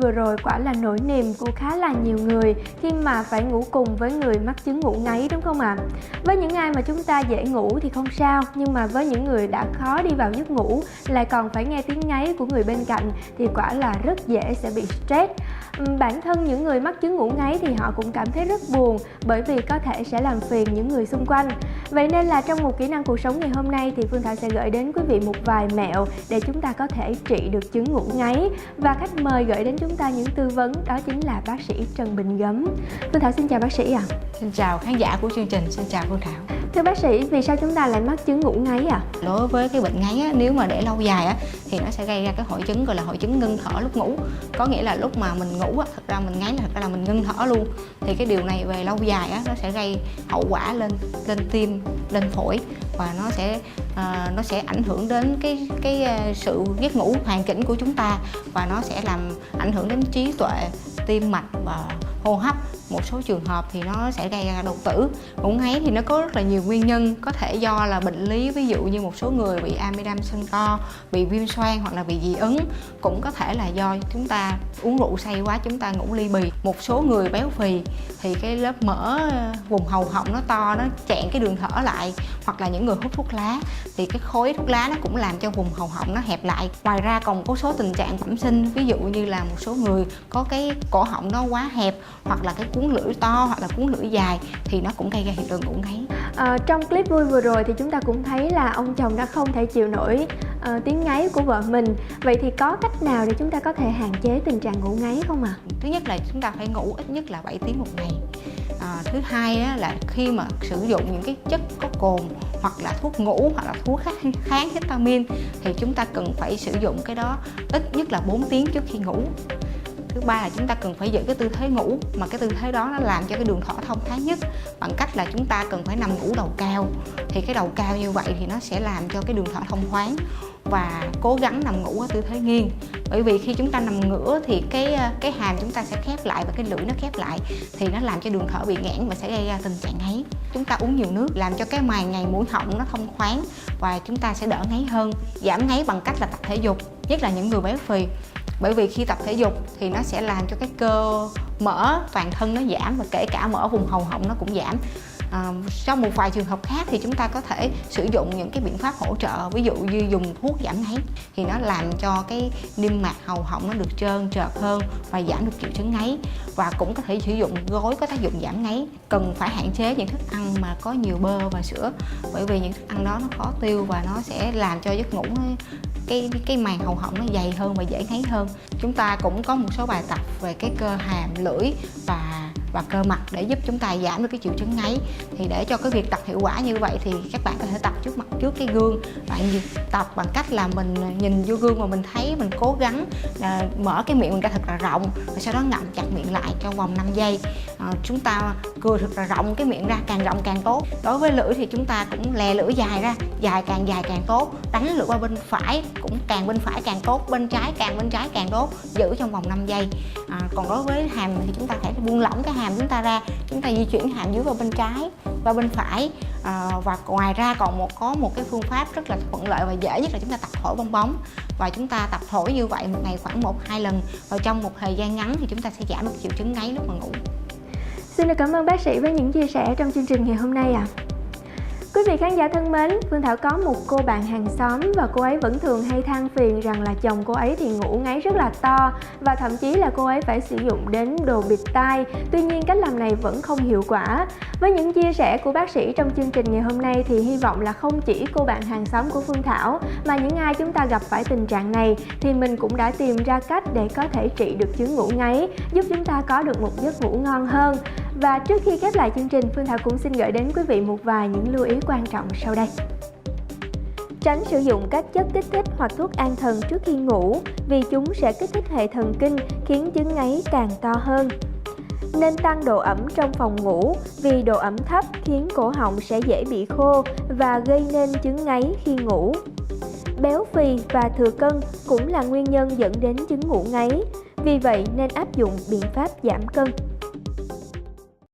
vừa rồi quả là nỗi niềm của khá là nhiều người khi mà phải ngủ cùng với người mắc chứng ngủ ngáy, đúng không ạ? Với những ai mà chúng ta dễ ngủ thì không sao, nhưng mà với những người đã khó đi vào giấc ngủ lại còn phải nghe tiếng ngáy của người bên cạnh thì quả là rất dễ sẽ bị stress. Bản thân những người mắc chứng ngủ ngáy thì họ cũng cảm thấy rất buồn, bởi vì có thể sẽ làm phiền những người xung quanh. Vậy nên là trong một kỹ năng cuộc sống ngày hôm nay thì Phương Thảo sẽ gửi đến quý vị một vài mẹo để chúng ta có thể trị được chứng ngủ ngáy. Và khách mời gửi đến chúng ta những tư vấn đó chính là bác sĩ Trần Bình Gấm. Phương Thảo xin chào bác sĩ ạ. Xin chào khán giả của chương trình, xin chào Phương Thảo. Thưa bác sĩ, vì sao chúng ta lại mắc chứng ngủ ngáy ạ? Đối với cái bệnh ngáy á, nếu mà để lâu dài á, thì nó sẽ gây ra cái hội chứng gọi là hội chứng ngưng thở lúc ngủ. Có nghĩa là lúc mà mình ngủ á, thật ra mình ngáy là thật ra là mình ngưng thở luôn. Thì cái điều này về lâu dài á, nó sẽ gây hậu quả lên tim, lên phổi, và nó sẽ ảnh hưởng đến cái sự giấc ngủ hoàn chỉnh của chúng ta, và nó sẽ làm ảnh hưởng đến trí tuệ, tim mạch và hô hấp. Một số trường hợp thì nó sẽ gây ra đột tử. Ngủ ngáy thì nó có rất là nhiều nguyên nhân, có thể do là bệnh lý, ví dụ như một số người bị amidan sinh co, bị viêm xoang hoặc là bị dị ứng. Cũng có thể là do chúng ta uống rượu say quá, chúng ta ngủ ly bì. Một số người béo phì thì cái lớp mỡ vùng hầu họng nó to, nó chặn cái đường thở lại, hoặc là những người hút thuốc lá thì cái khói thuốc lá nó cũng làm cho vùng hầu họng nó hẹp lại. Ngoài ra còn có số tình trạng bẩm sinh, ví dụ như là một số người có cái cổ họng nó quá hẹp, hoặc là cái cuống lưỡi to, hoặc là cuống lưỡi dài, thì nó cũng gây ra hiện tượng ngủ ngáy. Trong clip vui vừa rồi thì chúng ta cũng thấy là ông chồng đã không thể chịu nổi tiếng ngáy của vợ mình. Vậy thì có cách nào để chúng ta có thể hạn chế tình trạng ngủ ngáy không ạ? Thứ nhất là chúng ta phải ngủ ít nhất là 7 tiếng một ngày. Thứ hai á, là khi mà sử dụng những cái chất có cồn, hoặc là thuốc ngủ, hoặc là thuốc kháng histamine, thì chúng ta cần phải sử dụng cái đó ít nhất là 4 tiếng trước khi ngủ. Thứ ba là chúng ta cần phải giữ cái tư thế ngủ, mà cái tư thế đó nó làm cho cái đường thở thông thoáng nhất, bằng cách là chúng ta cần phải nằm ngủ đầu cao. Thì cái đầu cao như vậy thì nó sẽ làm cho cái đường thở thông thoáng, và cố gắng nằm ngủ ở tư thế nghiêng. Bởi vì khi chúng ta nằm ngửa thì cái hàm chúng ta sẽ khép lại, và cái lưỡi nó khép lại, thì nó làm cho đường thở bị nghẽn và sẽ gây ra tình trạng ngáy. Chúng ta uống nhiều nước làm cho cái màng nhầy mũi họng nó thông thoáng, và chúng ta sẽ đỡ ngáy hơn. Giảm ngáy bằng cách là tập thể dục, nhất là những người béo phì. Bởi vì khi tập thể dục thì nó sẽ làm cho cái cơ mỡ toàn thân nó giảm, và kể cả mỡ vùng hầu họng nó cũng giảm. Trong một vài trường hợp khác thì chúng ta có thể sử dụng những cái biện pháp hỗ trợ, ví dụ như dùng thuốc giảm ngáy, thì nó làm cho cái niêm mạc hầu họng nó được trơn trượt hơn và giảm được triệu chứng ngáy. Và cũng có thể sử dụng gối có tác dụng giảm ngáy. Cần phải hạn chế những thức ăn mà có nhiều bơ và sữa, bởi vì những thức ăn đó nó khó tiêu và nó sẽ làm cho giấc ngủ cái màng hầu họng nó dày hơn và dễ ngáy hơn. Chúng ta cũng có một số bài tập về cái cơ hàm, lưỡi và cơ mặt để giúp chúng ta giảm được cái triệu chứng ngáy. Thì để cho cái việc tập hiệu quả như vậy thì các bạn có thể tập trước cái gương. Bạn tập bằng cách là mình nhìn vô gương và mình thấy mình cố gắng mở cái miệng mình ra thật là rộng, và sau đó ngậm chặt miệng lại trong vòng 5 giây. Chúng ta cười thật là rộng cái miệng ra, càng rộng càng tốt. Đối với lưỡi thì chúng ta cũng lè lưỡi dài ra, dài càng tốt. Đánh lưỡi qua bên phải cũng càng bên phải càng tốt, bên trái càng tốt, giữ trong vòng 5 giây. Còn đối với hàm thì chúng ta phải buông lỏng cái hàm chúng ta ra, chúng ta di chuyển hàm dưới vào bên trái và bên phải. Và ngoài ra còn có một cái phương pháp rất là thuận lợi và dễ nhất là chúng ta tập thổi bong bóng. Và chúng ta tập thổi như vậy một ngày khoảng 1-2 lần, và trong một thời gian ngắn thì chúng ta sẽ giảm được triệu chứng ngáy lúc mà ngủ. Xin được cảm ơn bác sĩ với những chia sẻ trong chương trình ngày hôm nay ạ. Quý vị khán giả thân mến, Phương Thảo có một cô bạn hàng xóm và cô ấy vẫn thường hay than phiền rằng là chồng cô ấy thì ngủ ngáy rất là to, và thậm chí là cô ấy phải sử dụng đến đồ bịt tai. Tuy nhiên cách làm này vẫn không hiệu quả. Với những chia sẻ của bác sĩ trong chương trình ngày hôm nay thì hy vọng là không chỉ cô bạn hàng xóm của Phương Thảo mà những ai chúng ta gặp phải tình trạng này thì mình cũng đã tìm ra cách để có thể trị được chứng ngủ ngáy, giúp chúng ta có được một giấc ngủ ngon hơn. Và trước khi khép lại chương trình, Phương Thảo cũng xin gửi đến quý vị một vài những lưu ý quan trọng sau đây. Tránh sử dụng các chất kích thích hoặc thuốc an thần trước khi ngủ, vì chúng sẽ kích thích hệ thần kinh, khiến chứng ngáy càng to hơn. Nên tăng độ ẩm trong phòng ngủ, vì độ ẩm thấp khiến cổ họng sẽ dễ bị khô và gây nên chứng ngáy khi ngủ. Béo phì và thừa cân cũng là nguyên nhân dẫn đến chứng ngủ ngáy, vì vậy nên áp dụng biện pháp giảm cân.